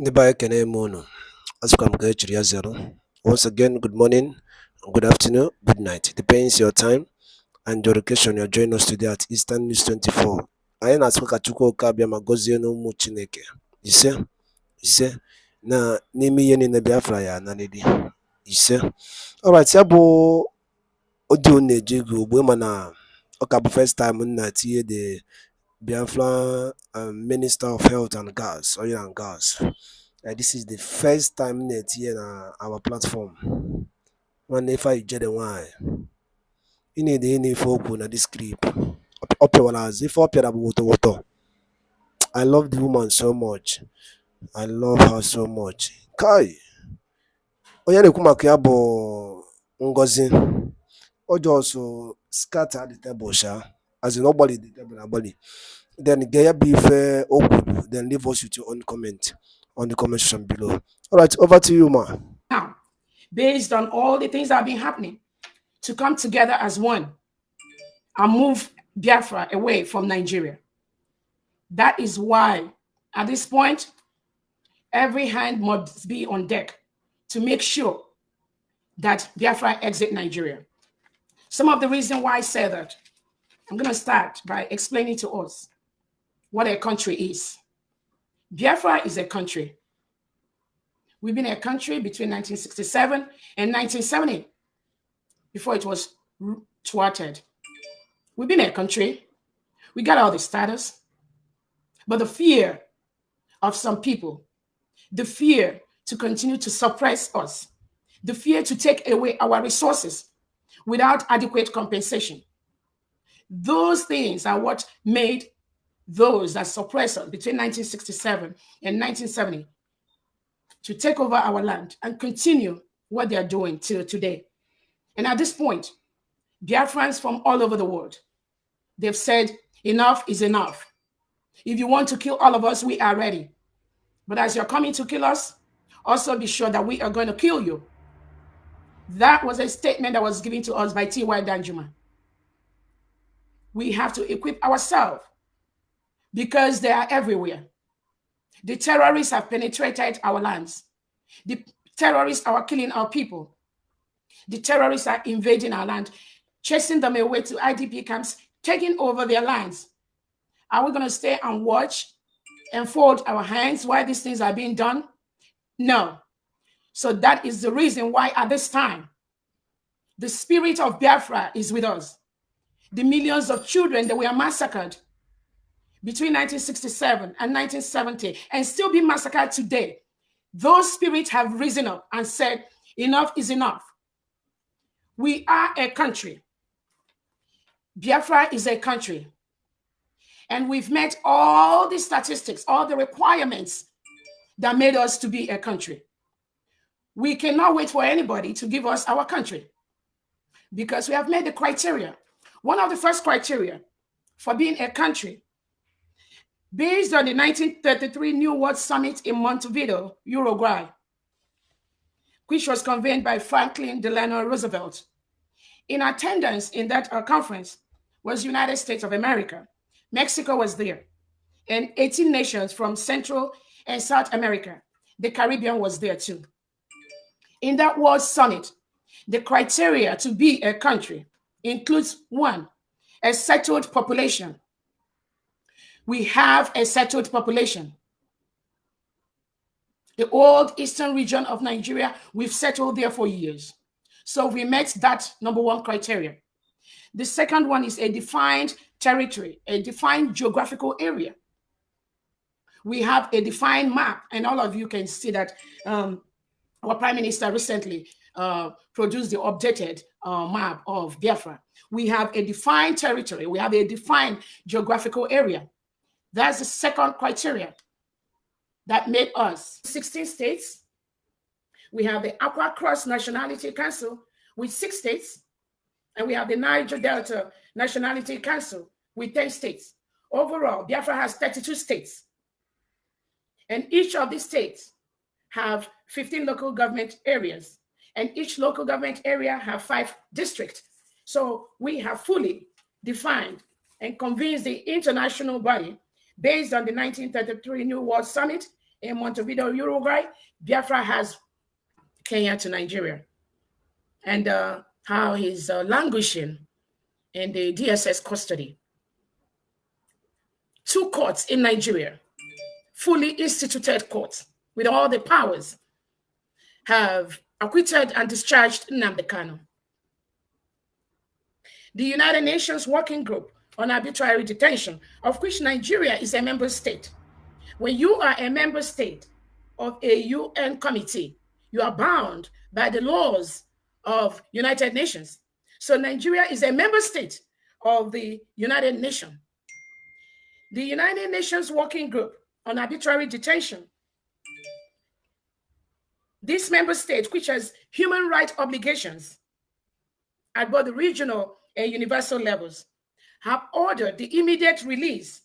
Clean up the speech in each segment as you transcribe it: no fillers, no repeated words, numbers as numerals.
Nibaye kene mono. Asukam ya zero. Once again, good morning, good afternoon, good night. Depends your time and your location. You're joining us today at Eastern News 24. Anyị na-asụ ka Chukwu oke abịa ma gọzie n'ụmụ Chineke. Ise na n'ime ihe niile Biafra ya na n'edi. Ise. Alright, ya bụ audio na-eji ego ogbe mana ọ ka bụ first time m na-etinye the Biafra Minister of Health and Gas, Oil and Gas. This is the first time net here on our platform. One if I jet why. You need any folk on this script. Up if up about Wotowoto. I love the woman so much. I love her so much. Kai. Oyane kumakiabo Ngozi. Ojo also scatter the table, sha. As in nobody the table nobody. Then Gaya beef open. Then leave us with your own comment on the comment section below. All right, over to you, ma. Now, based on all the things that have been happening, to come together as one and move Biafra away from Nigeria. That is why, at this point, every hand must be on deck to make sure that Biafra exit Nigeria. Some of the reason why I say that, I'm going to start by explaining to us what a country is. Biafra is a country. We've been a country between 1967 and 1970 before it was thwarted. We've been a country. We got all the status. But the fear of some people, the fear to continue to suppress us, the fear to take away our resources without adequate compensation, those things are what made those that suppressed us between 1967 and 1970 to take over our land and continue what they are doing till today. And at this point, Biafrans from all over the world, they've said, enough is enough. If you want to kill all of us, we are ready. But as you're coming to kill us, also be sure that we are going to kill you. That was a statement that was given to us by T.Y. Danjuma. We have to equip ourselves because they are everywhere. The terrorists have penetrated our lands. The terrorists are killing our people. The terrorists are invading our land, chasing them away to IDP camps, taking over their lands. Are we going to stay and watch and fold our hands while these things are being done? No. So that is the reason why at this time, the spirit of Biafra is with us. The millions of children that were massacred between 1967 and 1970 and still be massacred today, those spirits have risen up and said, enough is enough. We are a country. Biafra is a country. And we've met all the statistics, all the requirements that made us to be a country. We cannot wait for anybody to give us our country because we have made the criteria. One of the first criteria for being a country, based on the 1933 New World Summit in Montevideo, Uruguay, which was convened by Franklin Delano Roosevelt. In attendance in that conference was United States of America. Mexico was there, and 18 nations from Central and South America. The Caribbean was there too. In that World Summit, the criteria to be a country includes 1, a settled population. We have a settled population. The old eastern region of Nigeria, we've settled there for years. So we met that number 1 criteria. The second one is a defined territory, a defined geographical area. We have a defined map, and all of you can see that our Prime Minister recently produced the updated map of Biafra. We have a defined territory. We have a defined geographical area. That's the second criteria that made us 16 states. We have the Aqua Cross Nationality Council with 6 states, and we have the Niger Delta Nationality Council with 10 states. Overall, Biafra has 32 states. And each of these states have 15 local government areas, and each local government area have 5 districts. So we have fully defined and convinced the international body based on the 1933 New World Summit in Montevideo, Uruguay. Biafra has Kenya to Nigeria. And how he's languishing in the DSS custody. 2 courts in Nigeria, fully instituted courts with all the powers, have acquitted and discharged Nnamdi Kanu. The United Nations Working Group on Arbitrary Detention, of which Nigeria is a member state. When you are a member state of a UN committee, you are bound by the laws of United Nations. So Nigeria is a member state of the United Nations. The United Nations Working Group on Arbitrary Detention, this member state, which has human rights obligations at both the regional and universal levels, have ordered the immediate release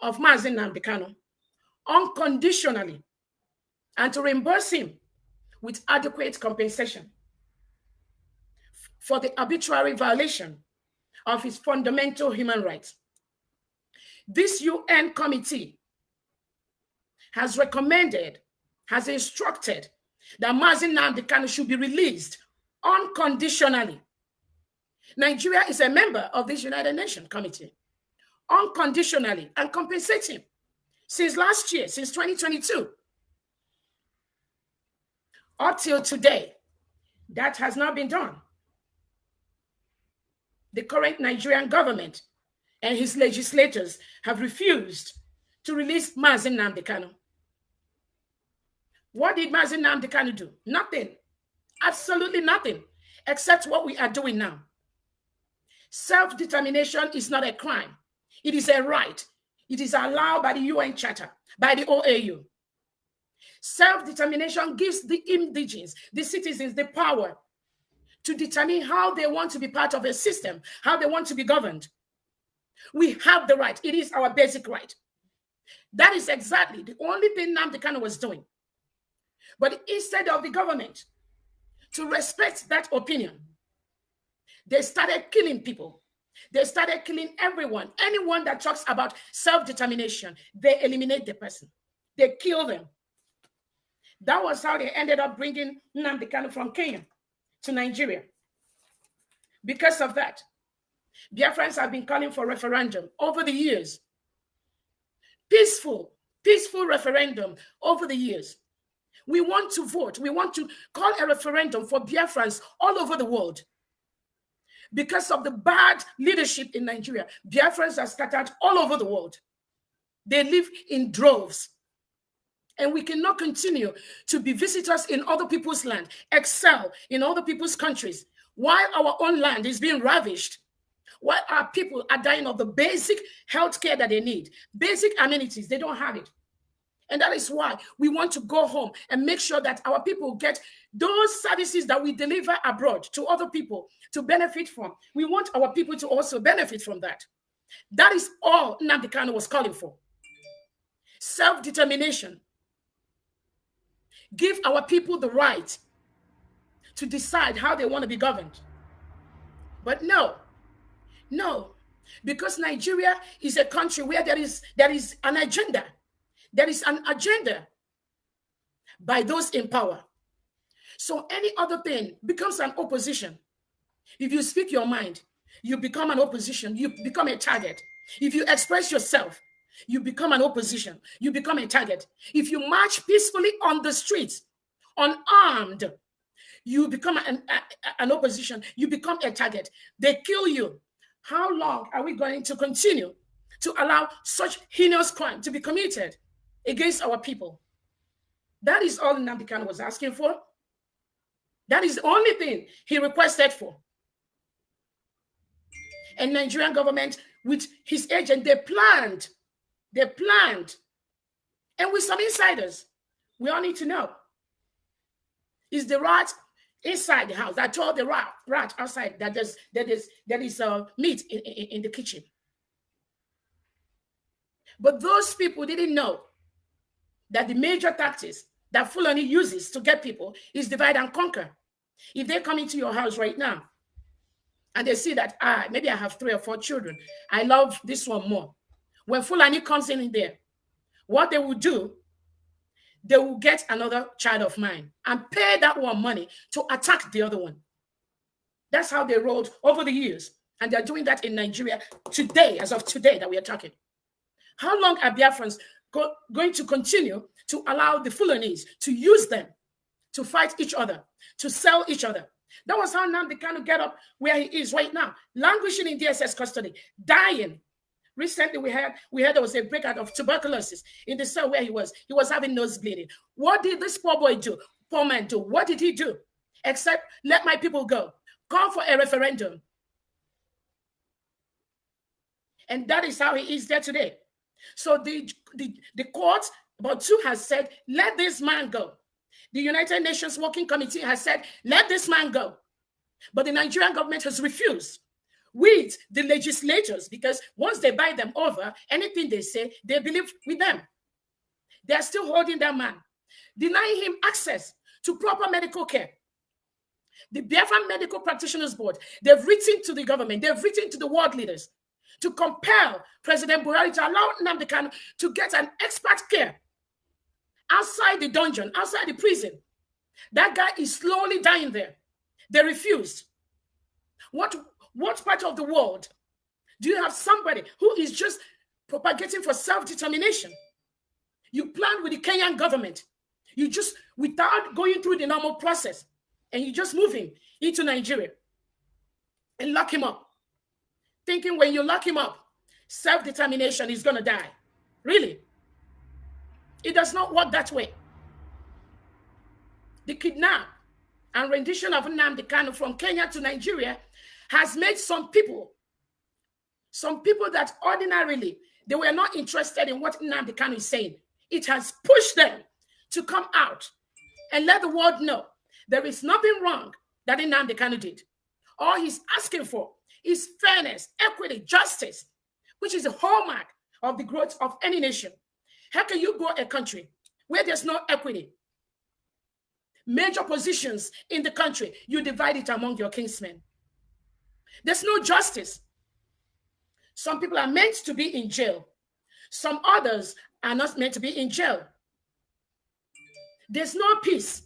of Nnamdi Kanu unconditionally and to reimburse him with adequate compensation for the arbitrary violation of his fundamental human rights. This UN committee has recommended, has instructed that Nnamdi Kanu should be released unconditionally. Nigeria is a member of this United Nations committee, unconditionally, and compensate him. Since last year, since 2022, up till today, that has not been done. The current Nigerian government and his legislators have refused to release Nnamdi Kanu. What did Nnamdi Kanu do? Nothing. Absolutely nothing, except what we are doing now. Self-determination is not a crime. It is a right. It is allowed by the UN Charter, by the OAU. Self-determination gives the indigenous, the citizens, the power to determine how they want to be part of a system, how they want to be governed. We have the right. It is our basic right. That is exactly the only thing Nnamdi Kanu was doing. But instead of the government to respect that opinion, they started killing people. They started killing everyone. Anyone that talks about self-determination, they eliminate the person. They kill them. That was how they ended up bringing Nnamdi Kanu from Kenya to Nigeria. Because of that, Biafrans have been calling for referendum over the years. Peaceful referendum over the years. We want to vote. We want to call a referendum for Biafrans all over the world. Because of the bad leadership in Nigeria, Biafrans are scattered all over the world. They live in droves. And we cannot continue to be visitors in other people's land, excel in other people's countries, while our own land is being ravished, while our people are dying of the basic health care that they need, basic amenities, they don't have it. And that is why we want to go home and make sure that our people get those services that we deliver abroad to other people to benefit from. We want our people to also benefit from that. That is all Nnamdi Kanu was calling for. Self-determination. Give our people the right to decide how they want to be governed. But no, because Nigeria is a country where there is an agenda. There is an agenda by those in power. So any other thing becomes an opposition. If you speak your mind, you become an opposition. You become a target. If you express yourself, you become an opposition. You become a target. If you march peacefully on the streets, unarmed, you become an opposition. You become a target. They kill you. How long are we going to continue to allow such heinous crime to be committed against our people? That is all Nnamdi Kanu was asking for. That is the only thing he requested for. And Nigerian government, with his agent, they planned. And with some insiders, we all need to know. Is the rat inside the house? I told the rat outside that there is meat in the kitchen. But those people didn't know that the major tactics that Fulani uses to get people is divide and conquer. If they come into your house right now and they see that, maybe I have 3 or 4 children, I love this one more. When Fulani comes in there, what they will do, they will get another child of mine and pay that one money to attack the other one. That's how they rolled over the years. And they're doing that in Nigeria today, as of today that we are talking. How long are Biafrans going to continue to allow the Fulanese to use them to fight each other, to sell each other? That was how Nnamdi Kanu get up where he is right now, languishing in DSS custody, dying. Recently, we heard there was a breakout of tuberculosis in the cell where he was. He was having nose bleeding. What did this poor boy do? Poor man do? What did he do? Except let my people go. Call for a referendum. And that is how he is there today. So the court, about two, has said, let this man go. The United Nations Working Committee has said, let this man go. But the Nigerian government has refused with the legislators, because once they buy them over, anything they say, they believe with them. They are still holding that man, denying him access to proper medical care. The Biafra Medical Practitioners Board, they've written to the government, they've written to the world leaders to compel President Buhari to allow Nnamdi Kanu to get an expert care outside the dungeon, outside the prison. That guy is slowly dying there. They refused. What part of the world do you have somebody who is just propagating for self-determination? You plan with the Kenyan government. You just, without going through the normal process, and you just move him into Nigeria and lock him up, thinking when you lock him up, self-determination is going to die. Really? It does not work that way. The kidnap and rendition of Nnamdi Kanu from Kenya to Nigeria has made some people that ordinarily, they were not interested in what Nnamdi Kanu is saying. It has pushed them to come out and let the world know there is nothing wrong that Nnamdi Kanu did. All he's asking for is fairness, equity, justice, which is a hallmark of the growth of any nation. How can you grow a country where there's no equity? Major positions in the country, you divide it among your kinsmen. There's no justice. Some people are meant to be in jail. Some others are not meant to be in jail. There's no peace.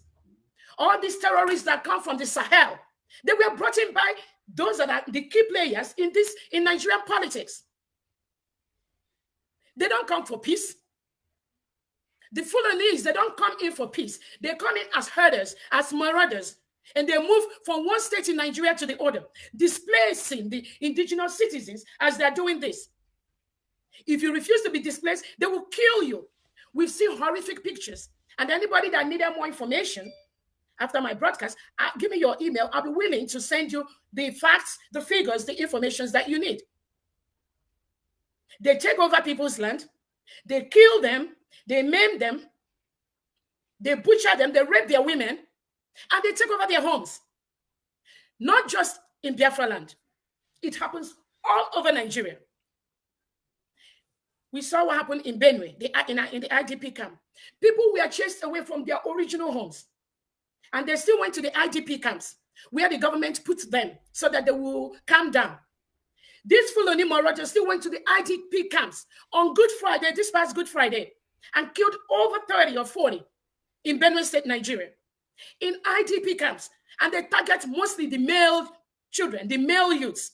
All these terrorists that come from the Sahel, they were brought in by those that are the key players in Nigerian politics. They don't come for peace. The Fulanese, they don't come in for peace. They come in as herders, as marauders, and they move from one state in Nigeria to the other, displacing the indigenous citizens as they're doing this. If you refuse to be displaced, they will kill you. We've seen horrific pictures. And anybody that needed more information after my broadcast, give me your email. I'll be willing to send you the facts, the figures, the information that you need. They take over people's land. They kill them. They maim them. They butcher them. They rape their women. And they take over their homes. Not just in Biafra land. It happens all over Nigeria. We saw what happened in Benue, in the IDP camp. People were chased away from their original homes. And they still went to the IDP camps where the government put them so that they will calm down. These Fulani marauders still went to the IDP camps on Good Friday, this past Good Friday, and killed over 30 or 40 in Benue State, Nigeria, in IDP camps. And they target mostly the male children, the male youths,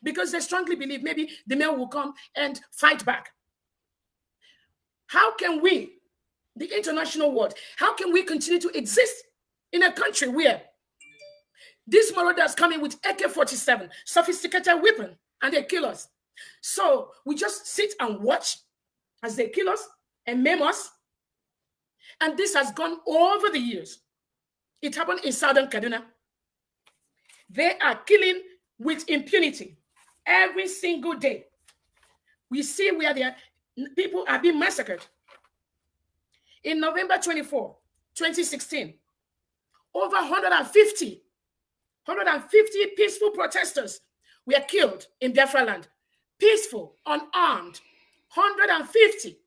because they strongly believe maybe the male will come and fight back. How can we, the international world, how can we continue to exist in a country where these marauders come in with AK-47, sophisticated weapon, and they kill us? So we just sit and watch as they kill us and maim us. And this has gone over the years. It happened in Southern Kaduna. They are killing with impunity every single day. We see where their people are being massacred. In November 24, 2016, over 150 peaceful protesters were killed in Biafra land. Peaceful, unarmed, 150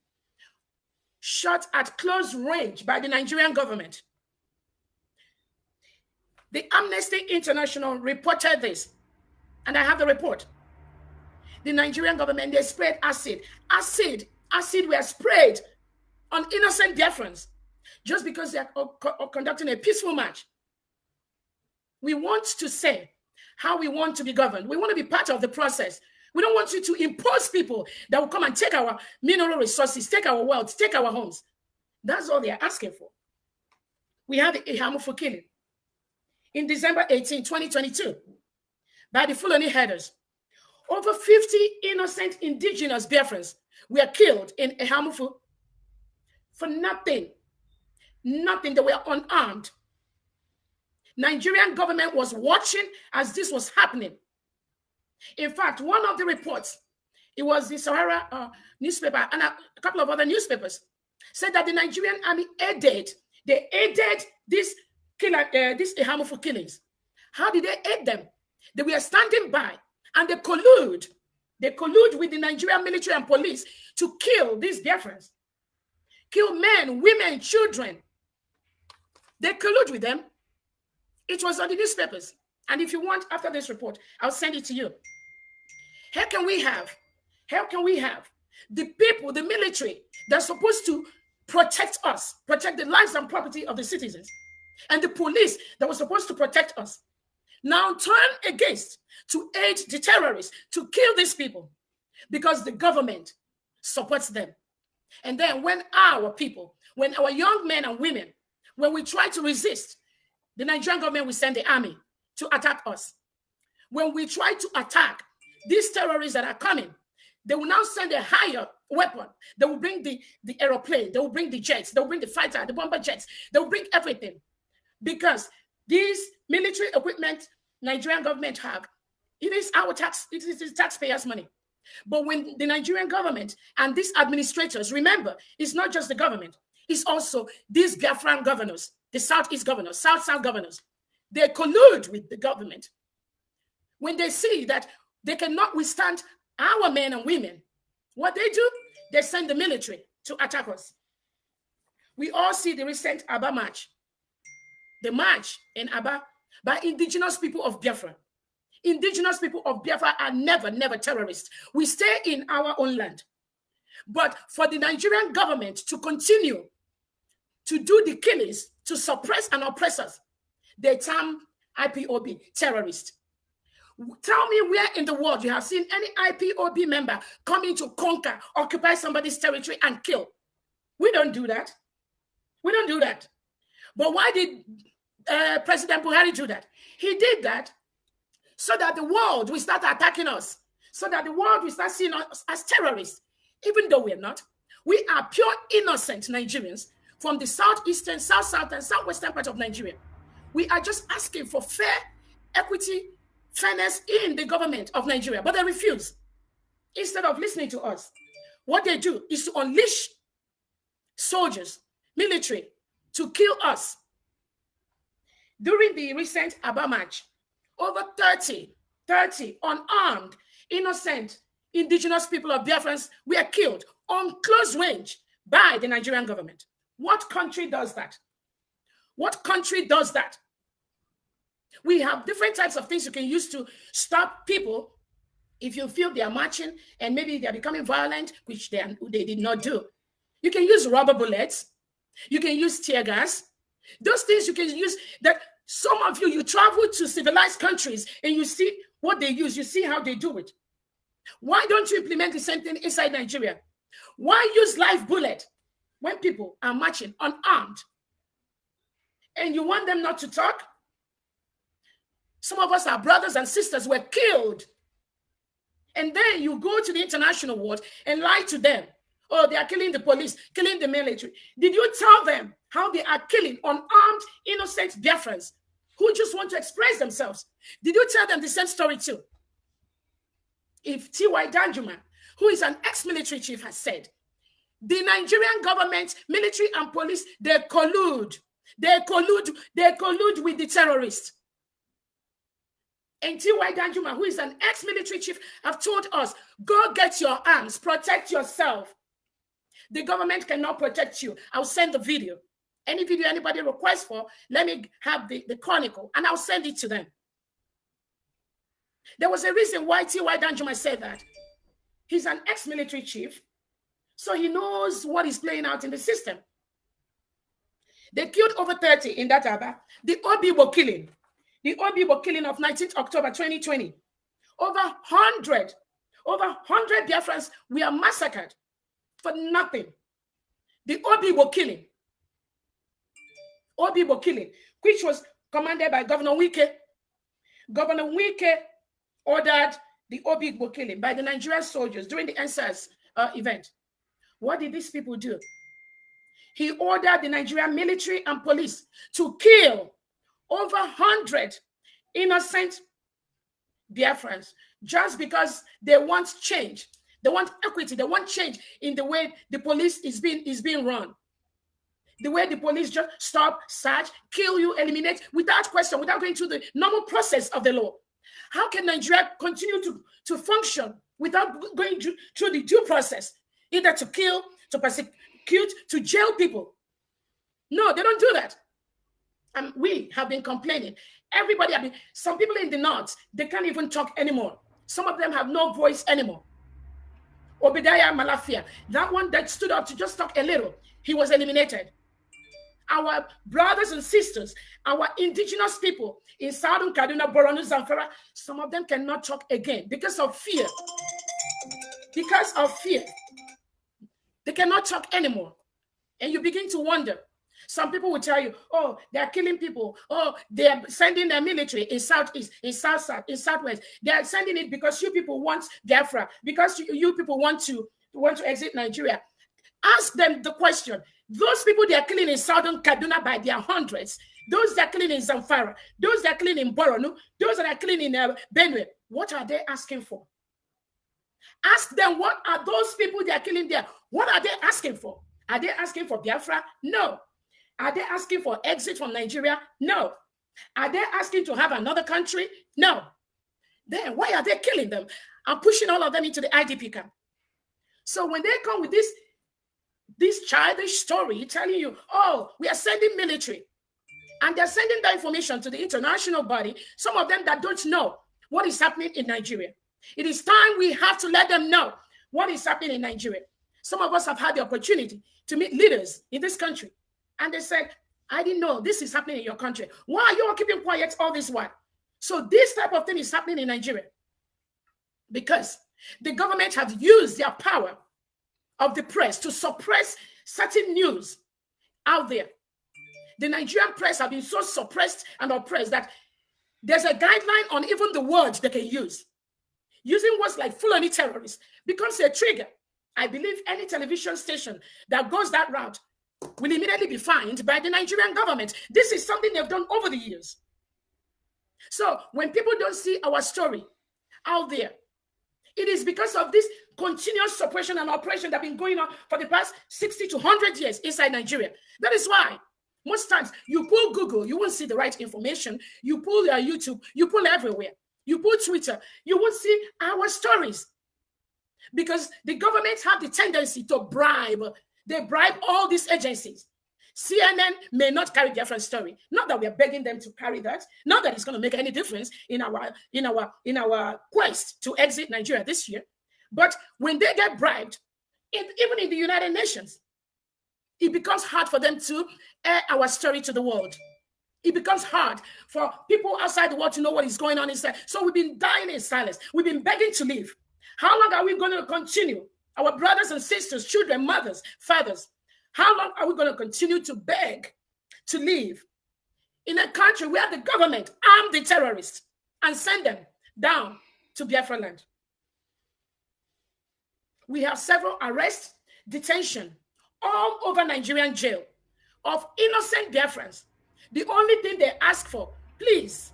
shot at close range by the Nigerian government. The Amnesty International reported this, and I have the report. The Nigerian government, they sprayed acid. Acid were sprayed on innocent Biafrans just because they are conducting a peaceful march. We want to say how we want to be governed. We want to be part of the process. We don't want you to impose people that will come and take our mineral resources, take our wealth, take our homes. That's all they are asking for. We have a harmful killing. In December 18, 2022, by the Fulani herders, over 50 innocent indigenous Biafrans were killed in a harmful for nothing. Nothing. They were unarmed. Nigerian government was watching as this was happening. In fact, one of the reports, it was the Sahara newspaper and a couple of other newspapers, said that the Nigerian army aided these harmful killings. How did they aid them? They were standing by and they collude. They collude with the Nigerian military and police to kill these Biafrans. Kill men, women, children. They collude with them. It was on the newspapers. And if you want, after this report, I'll send it to you. How can we have the people, the military, that's supposed to protect us, protect the lives and property of the citizens, and the police that was supposed to protect us, now turn against to aid the terrorists, to kill these people, because the government supports them. And then when our people, when our young men and women, when we try to resist, the Nigerian government will send the army to attack us. When we try to attack these terrorists that are coming, they will now send a higher weapon. They will bring the aeroplane, they will bring the jets, they will bring the fighter, the bomber jets, they will bring everything. Because these military equipment Nigerian government have, it is our tax, it is taxpayers' money. But when the Nigerian government and these administrators, remember, it's not just the government, it's also these Biafran governors, the Southeast governors, South governors. They collude with the government. When they see that they cannot withstand our men and women, what they do, they send the military to attack us. We all see the recent Aba march. The march in Aba by indigenous people of Biafra. Indigenous people of Biafra are never terrorists. We stay in our own land. But for the Nigerian government to continue to do the killings, to suppress and oppress us, they term IPOB terrorist. Tell me where in the world you have seen any IPOB member coming to conquer, occupy somebody's territory and kill. We don't do that. We don't do that. But why did President Buhari do that? He did that so that the world will start attacking us, so that the world will start seeing us as terrorists, even though we're not. We are pure innocent Nigerians from the southeastern, south, and southwestern part of Nigeria. We are just asking for fair, equity, fairness in the government of Nigeria, but they refuse. Instead of listening to us, what they do is to unleash soldiers, military, to kill us. During the recent Aba march, over 30 unarmed, innocent, indigenous people of Biafrans were killed on close range by the Nigerian government. What country does that? What country does that? We have different types of things you can use to stop people if you feel they are marching and maybe they are becoming violent, which they did not do. You can use rubber bullets. You can use tear gas. Those things you can use that some of you travel to civilized countries and you see what they use. You see how they do it. Why don't you implement the same thing inside Nigeria? Why use live bullet when people are marching unarmed and you want them not to talk? Some of us, our brothers and sisters, were killed. And then you go to the international world and lie to them. Oh, they are killing the police, killing the military. Did you tell them how they are killing unarmed, innocent Biafrans who just want to express themselves? Did you tell them the same story too? If T.Y. Danjuma, who is an ex-military chief, has said, the Nigerian government, military and police, they collude with the terrorists. And T.Y. Danjuma, who is an ex-military chief, have told us, go get your arms, protect yourself. The government cannot protect you. I'll send the video. Any video anybody requests for, let me have the chronicle, and I'll send it to them. There was a reason why T.Y. Danjuma said that. He's an ex-military chief, so he knows what is playing out in the system. They killed over 30 in that Aba. The Obibo killing. The Obibo killing of 19th October 2020. Over 100 Biafrans were massacred for nothing. The Obibo killing, which was commanded by Governor Wike. Governor Wike ordered the Obibo killing by the Nigerian soldiers during the NSAS event. What did these people do? He ordered the Nigerian military and police to kill over 100 innocent Biafrans just because they want change. They want equity. They want change in the way the police is being run. The way the police just stop, search, kill you, eliminate without question, without going through the normal process of the law. How can Nigeria continue to function without going through the due process, either to kill, to persecute, to jail people? No, they don't do that. And we have been complaining. Some people in the north, they can't even talk anymore. Some of them have no voice anymore. Obadiah Malafia, that one that stood up to just talk a little, he was eliminated. Our brothers and sisters, our indigenous people in Southern Kaduna, Borno, Zamfara, some of them cannot talk again because of fear. Because of fear. They cannot talk anymore. And you begin to wonder. Some people will tell you, oh, they are killing people. Oh, they are sending their military in Southeast, in South, in Southwest. They are sending it because you people want Biafra, because you people want to exit Nigeria. Ask them the question. Those people they are killing in Southern Kaduna by their hundreds, those that are killing in Zamfara, those that are killing in Borno, those that are killing in Benue, what are they asking for? Ask them, what are those people they are killing there? What are they asking for? Are they asking for Biafra? No. Are they asking for exit from Nigeria? No. Are they asking to have another country? No. Then why are they killing them and pushing all of them into the IDP camp? So when they come with this childish story telling you, oh, we are sending military, and they're sending that information to the international body, some of them that don't know what is happening in Nigeria. It is time we have to let them know what is happening in Nigeria. Some of us have had the opportunity to meet leaders in this country, and they said, I didn't know this is happening in your country. Why are you all keeping quiet all this while? So this type of thing is happening in Nigeria because the government have used their power of the press to suppress certain news out there. The Nigerian press have been so suppressed and oppressed that there's a guideline on even the words they can use. Using words like Fulani terrorist becomes a trigger. I believe any television station that goes that route will immediately be fined by the Nigerian government. This is something they've done over the years. So when people don't see our story out there, it is because of this continuous suppression and oppression that have been going on for the past 60 to 100 years inside Nigeria. That is why most times you pull Google, you won't see the right information. You pull your YouTube, you pull everywhere. You pull Twitter, you won't see our stories. Because the government have the tendency to bribe. They bribe all these agencies. CNN may not carry their different story. Not that we are begging them to carry that. Not that it's going to make any difference in our quest to exit Nigeria this year. But when they get bribed, even in the United Nations, it becomes hard for them to air our story to the world. It becomes hard for people outside the world to know what is going on inside. So we've been dying in silence. We've been begging to leave. How long are we going to continue? Our brothers and sisters, children, mothers, fathers, how long are we going to continue to beg to leave in a country where the government armed the terrorists and send them down to Biafra land? We have several arrests, detention, all over Nigerian jail of innocent Biafrans. The only thing they ask for, please,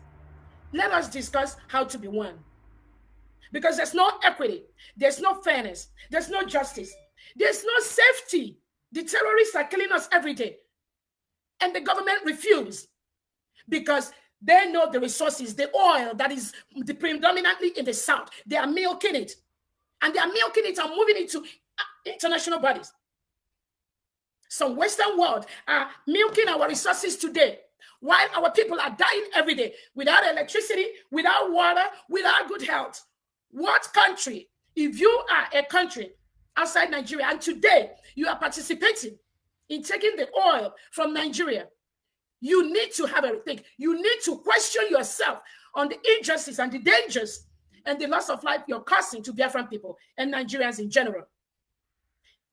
let us discuss how to be one. Because there's no equity, there's no fairness, there's no justice, there's no safety. The terrorists are killing us every day. And the government refuses because they know the resources, the oil that is predominantly in the south. They are milking it. And they are milking it and moving it to international bodies. Some Western world are milking our resources today, while our people are dying every day without electricity, without water, without good health. What country, if you are a country outside Nigeria and today you are participating in taking the oil from Nigeria, you need to have a rethink. You need to question yourself on the injustice and the dangers and the loss of life you're causing to Biafran people and Nigerians in general.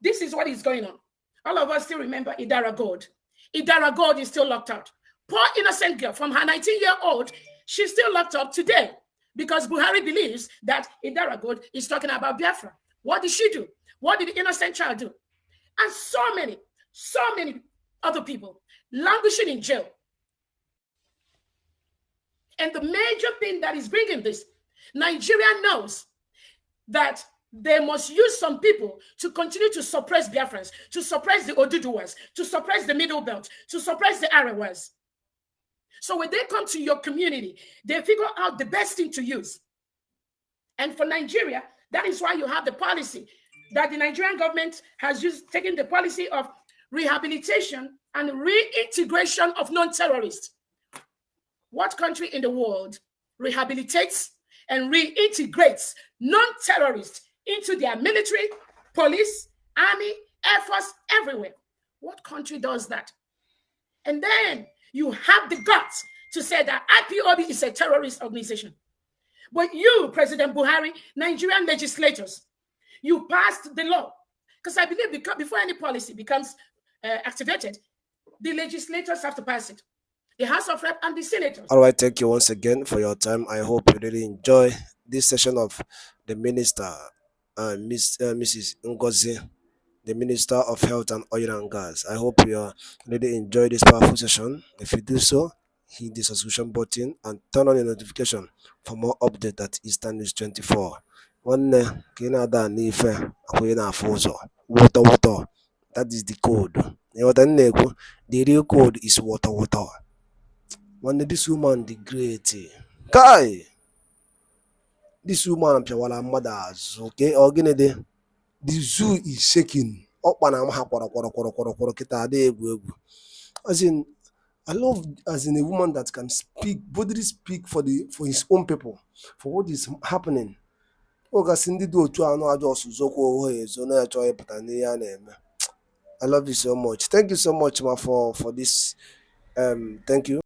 This is what is going on. All of us still remember Idara Gold. Idara Gold is still locked out. Poor innocent girl from her 19-year-old, she's still locked up today because Buhari believes that Idara Gold is talking about Biafra. What did she do? What did the innocent child do? And so many other people languishing in jail. And the major thing that is bringing this, Nigeria knows that they must use some people to continue to suppress Biafrans, to suppress the Oduduwas, to suppress the Middle Belt, to suppress the Arewas. So when they come to your community, they figure out the best thing to use. And for Nigeria, that is why you have the policy that the Nigerian government has taken the policy of rehabilitation and reintegration of non-terrorists. What country in the world rehabilitates and reintegrates non-terrorists into their military, police, army, air force, everywhere? What country does that? And then you have the guts to say that IPOB is a terrorist organization. But you, President Buhari, Nigerian legislators, you passed the law. Because I believe before any policy becomes activated, the legislators have to pass it. The House of Rep and the Senators. All right, thank you once again for your time. I hope you really enjoy this session of the Minister, Mrs. Ngozi, the Minister of Health and Oil and Gas. I hope you really enjoy this powerful session. If you do so, hit the subscription button and turn on your notification for more updates at Eastern News 24. One Canada Nife Aquina Fozo. Wotowoto. That is the code. The real code is Wotowoto. One this woman the great guy. This woman piawala mothers, okay? Organide. The zoo is shaking. As in, I love as in a woman that can speak, boldly speak for his own people, for what is happening. I love you so much. Thank you so much, ma, for this. Thank you.